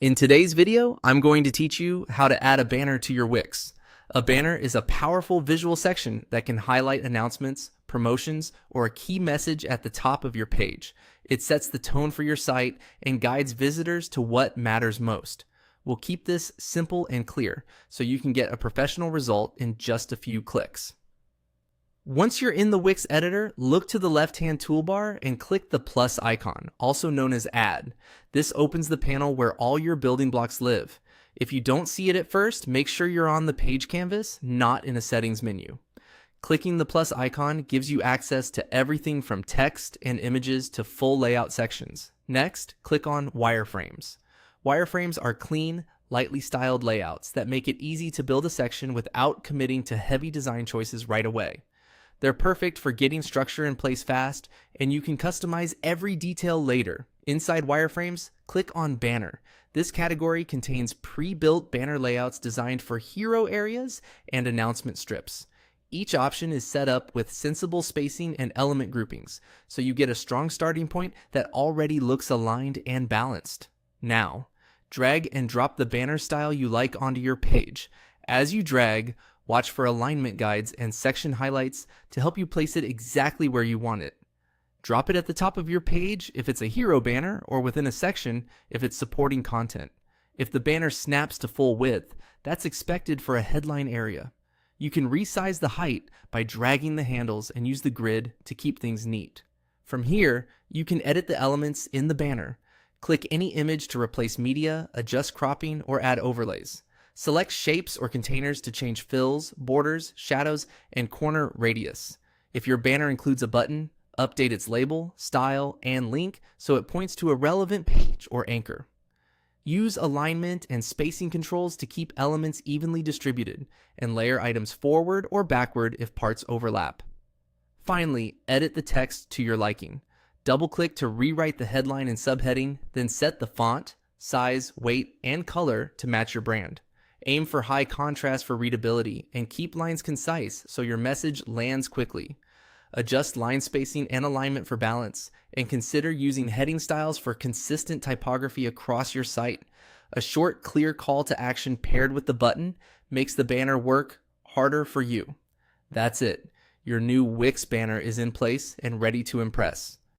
In today's video, I'm going to teach you how to add a banner to your Wix. A banner is a powerful visual section that can highlight announcements, promotions, or a key message at the top of your page. It sets the tone for your site and guides visitors to what matters most. We'll keep this simple and clear so you can get a professional result in just a few clicks. Once you're in the Wix editor, look to the left-hand toolbar and click the plus icon, also known as Add. This opens the panel where all your building blocks live. If you don't see it at first, make sure you're on the page canvas, not in a settings menu. Clicking the plus icon gives you access to everything from text and images to full layout sections. Next, click on wireframes. Wireframes are clean, lightly styled layouts that make it easy to build a section without committing to heavy design choices right away. They're perfect for getting structure in place fast, and you can customize every detail later. Inside wireframes, click on Banner. This category contains pre-built banner layouts designed for hero areas and announcement strips. Each option is set up with sensible spacing and element groupings, so you get a strong starting point that already looks aligned and balanced. Now, drag and drop the banner style you like onto your page. As you drag, watch for alignment guides and section highlights to help you place it exactly where you want it. Drop it at the top of your page if it's a hero banner, or within a section if it's supporting content. If the banner snaps to full width, that's expected for a headline area. You can resize the height by dragging the handles and use the grid to keep things neat. From here, you can edit the elements in the banner. Click any image to replace media, adjust cropping, or add overlays. Select shapes or containers to change fills, borders, shadows, and corner radius. If your banner includes a button, update its label, style, and link so it points to a relevant page or anchor. Use alignment and spacing controls to keep elements evenly distributed, and layer items forward or backward if parts overlap. Finally, edit the text to your liking. Double-click to rewrite the headline and subheading, then set the font, size, weight, and color to match your brand. Aim for high contrast for readability, and keep lines concise so your message lands quickly. Adjust line spacing and alignment for balance, and consider using heading styles for consistent typography across your site. A short, clear call to action paired with the button makes the banner work harder for you. That's it. Your new Wix banner is in place and ready to impress.